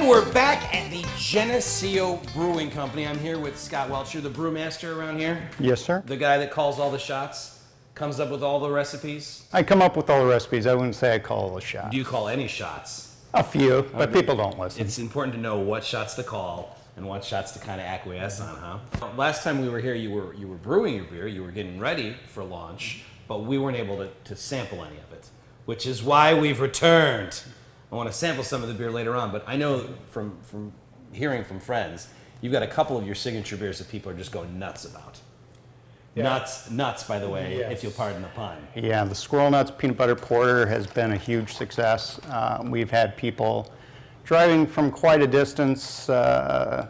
And we're back at the Geneseo Brewing Company. I'm here with Scott Welch. You're the brewmaster around here? Yes, sir. The guy that calls all the shots, comes up with all the recipes? I come up with all the recipes. I wouldn't say I call all the shots. Do you call any shots? A few, but people don't listen. It's important to know what shots to call and what shots to kind of acquiesce on, huh? Last time we were here, you were brewing your beer, you were getting ready for launch, but we weren't able to sample any of it, which is why we've returned. I want to sample some of the beer later on, but I know from hearing from friends, you've got a couple of your signature beers that people are just going nuts about. Yeah. Nuts, by the way, yes. If you'll pardon the pun. Yeah, the Squirrel Nuts Peanut Butter Porter has been a huge success. We've had people driving from quite a distance to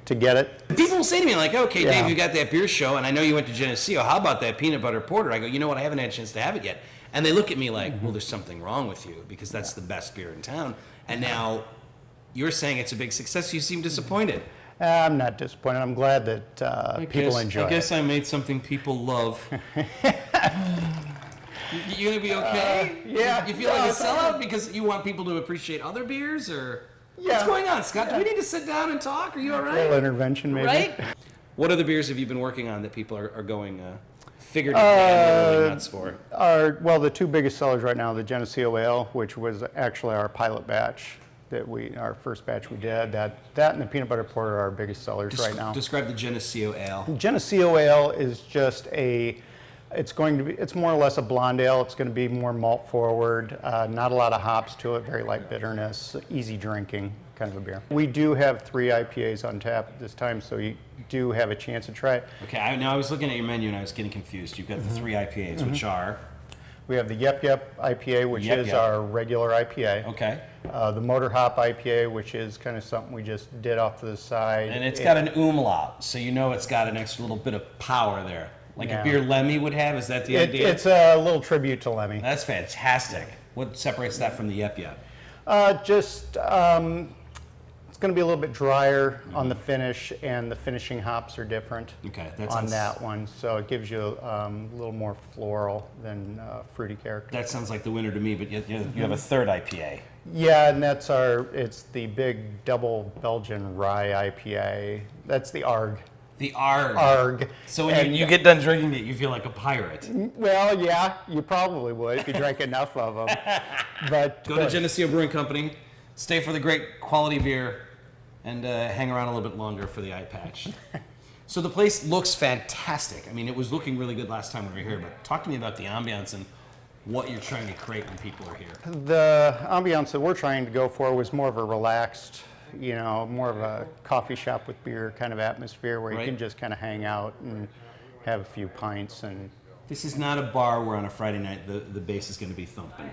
get it. People will say to me, like, okay, yeah. Dave, you got that beer show, and I know you went to Geneseo. How about that Peanut Butter Porter? I go, you know what, I haven't had a chance to have it yet. And they look at me like, well, there's something wrong with you because that's the best beer in town. And now you're saying it's a big success. You seem disappointed. I'm not disappointed. I'm glad that people enjoy it. I guess I made something people love. You gonna be okay? Yeah. You feel like a sellout because you want people to appreciate other beers, or what's going on, Scott? Do we need to sit down and talk? Are you all right? A little intervention, maybe. Right? What other beers have you been working on that people are going figuratively and literally nuts for? Well, the two biggest sellers right now, the Geneseo Ale, which was actually our pilot batch. Our first batch we did, that and the Peanut Butter Porter are our biggest sellers right now. Describe the Geneseo Ale. Geneseo Ale is just it's more or less a blonde ale. It's going to be more malt forward, not a lot of hops to it, very light bitterness, easy drinking kind of a beer. We do have 3 IPAs on tap this time, so you do have a chance to try it. Okay, I was looking at your menu and I was getting confused. You've got the 3 IPAs, which are? We have the Yep Yep IPA, which is our regular IPA. Okay. The Motor Hop IPA, which is kind of something we just did off to the side. And it's got an umlaut, so you know it's got an extra little bit of power there. Like a beer Lemmy would have, is that the idea? It's a little tribute to Lemmy. That's fantastic. What separates that from the Yep Yep? It's going to be a little bit drier on the finish, and the finishing hops are different on that one. So it gives you a little more floral than fruity character. That sounds like the winner to me, but you have a third IPA. Yeah, and it's the big double Belgian rye IPA. That's the ARG. The ARG. ARG. So when you get done drinking it, you feel like a pirate. Well, yeah, you probably would if you drank enough of them. But go to Geneseo Brewing Company, stay for the great quality beer, and hang around a little bit longer for the eye patch. So the place looks fantastic. I mean, it was looking really good last time we were here, but talk to me about the ambiance and what you're trying to create when people are here. The ambiance that we're trying to go for was more of a relaxed, more of a coffee shop with beer kind of atmosphere where you can just kind of hang out and have a few pints. And this is not a bar where on a Friday night the bass is going to be thumping.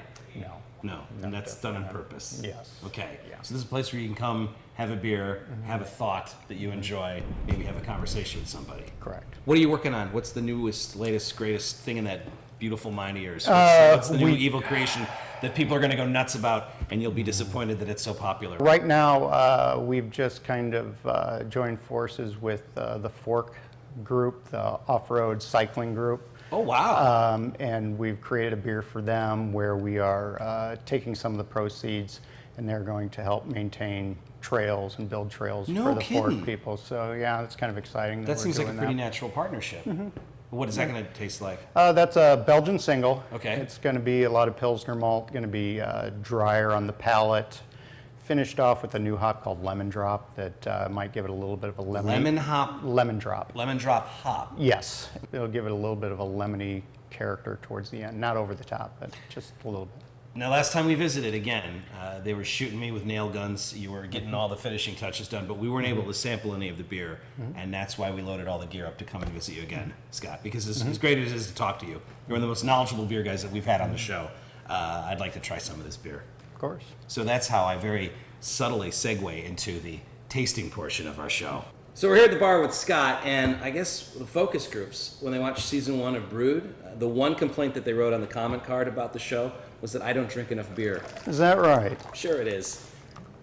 No, and that's done on purpose. Yes. Okay. Yeah. So this is a place where you can come, have a beer, have a thought that you enjoy, maybe have a conversation with somebody. Correct. What are you working on? What's the newest, latest, greatest thing in that beautiful mind of yours? What's the new evil creation that people are going to go nuts about, and you'll be disappointed that it's so popular? Right now, we've just kind of joined forces with the Fork group, the off-road cycling group. Oh, wow. And we've created a beer for them where we are taking some of the proceeds, and they're going to help maintain trails and build trails for the Fork people. So, yeah, it's kind of exciting. That seems like a pretty natural partnership. What is that going to taste like? That's a Belgian single. Okay. It's going to be a lot of Pilsner malt, going to be drier on the palate, finished off with a new hop called Lemon Drop that might give it a little bit of a lemon. Lemon hop? Lemon Drop. Lemon Drop hop. Yes. It'll give it a little bit of a lemony character towards the end. Not over the top, but just a little bit. Now, last time we visited, again, they were shooting me with nail guns. You were getting all the finishing touches done, but we weren't able to sample any of the beer, and that's why we loaded all the gear up to come and visit you again, Scott, because as great as it is to talk to you, you're one of the most knowledgeable beer guys that we've had on the show. I'd like to try some of this beer. Of course. So that's how I very subtly segue into the tasting portion of our show. So we're here at the bar with Scott, and I guess the focus groups, when they watched season 1 of Brewed, the one complaint that they wrote on the comment card about the show was that I don't drink enough beer. Is that right? Sure it is.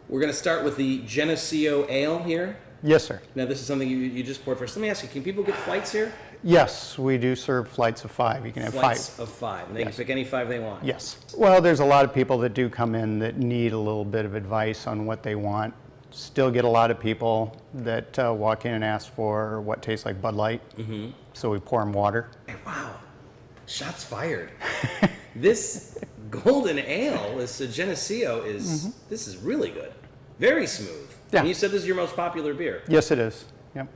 We're going to start with the Geneseo Ale here. Yes, sir. Now, this is something you just poured first. Let me ask you, can people get flights here? Yes, we do serve flights of 5. You can have Flights 5. of 5, and they Yes. can pick any 5 they want. Yes. Well, there's a lot of people that do come in that need a little bit of advice on what they want. Still get a lot of people that walk in and ask for what tastes like Bud Light. Mm-hmm. So we pour them water. Hey, wow, shots fired. This golden ale, this Geneseo, this is really good. Very smooth. Yeah. And you said this is your most popular beer. Yes, it is. Yep.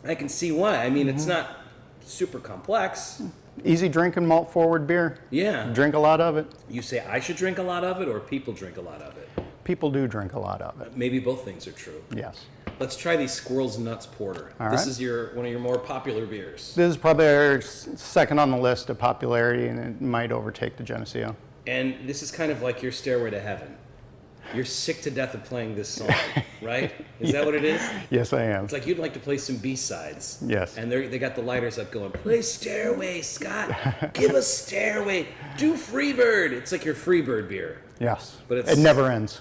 I can see why. I mean, it's not super complex. Easy drinking, malt forward beer. Yeah. Drink a lot of it. You say I should drink a lot of it, or people drink a lot of it? People do drink a lot of it. Maybe both things are true. Yes. Let's try the Squirrels Nuts Porter. All This right. is one of your more popular beers. This is probably our second on the list of popularity, and it might overtake the Geneseo. And this is kind of like your Stairway to Heaven. You're sick to death of playing this song, right? Is that what it is? Yes, I am. It's like you'd like to play some B-sides. Yes. And they got the lighters up going, play Stairway, Scott. Give us Stairway. Do Freebird. It's like your Freebird beer. Yes. But it's- it never ends.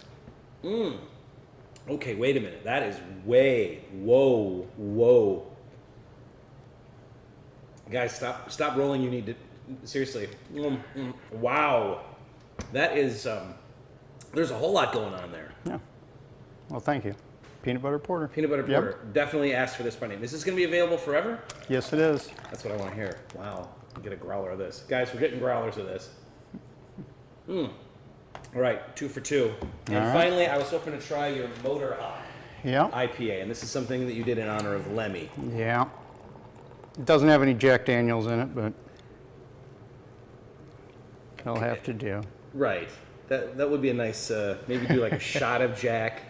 Okay, wait a minute. That is whoa. Guys, stop rolling. You need to, seriously. Wow. That is, there's a whole lot going on there. Yeah. Well, thank you. Peanut butter porter. Peanut butter Yep. porter. Definitely asked for this by name. Is this going to be available forever? Yes, it is. That's what I want to hear. Wow. I'll get a growler of this. Guys, we're getting growlers of this. All right, 2 for 2. And All right. finally, I was hoping to try your Motor Hop Yeah. IPA, and this is something that you did in honor of Lemmy. Yeah. It doesn't have any Jack Daniels in it, but it'll have to do. Right. That would be a nice, maybe do like a shot of Jack,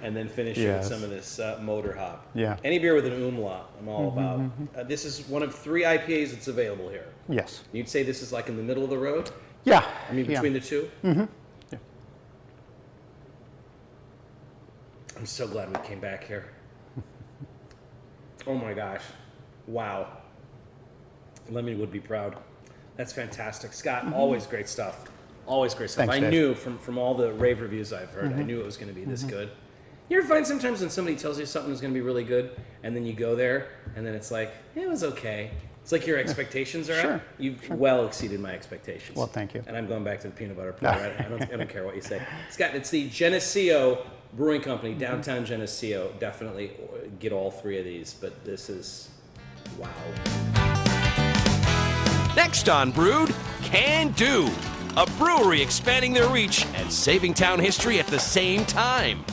and then finish it with Yes. some of this Motor Hop. Yeah. Any beer with an umlaut, I'm all about. This is one of 3 IPAs that's available here. Yes. You'd say this is like in the middle of the road? Yeah. I mean, between the two? Yeah. I'm so glad we came back here. Oh my gosh. Wow. Lemmy would be proud. That's fantastic. Scott, always great stuff. Always great stuff. Thanks, I Dave. knew from all the rave reviews I've heard, I knew it was going to be this good. You ever find sometimes when somebody tells you something is going to be really good, and then you go there, and then it's like, it was okay. It's like your expectations are Sure, up. You've well exceeded my expectations. Well, thank you. And I'm going back to the peanut butter porter. I don't care what you say. Scott, it's the Geneseo Brewing Company, downtown Geneseo. Definitely get all 3 of these, but this is, wow. Next on Brewed, Can Do. A brewery expanding their reach and saving town history at the same time.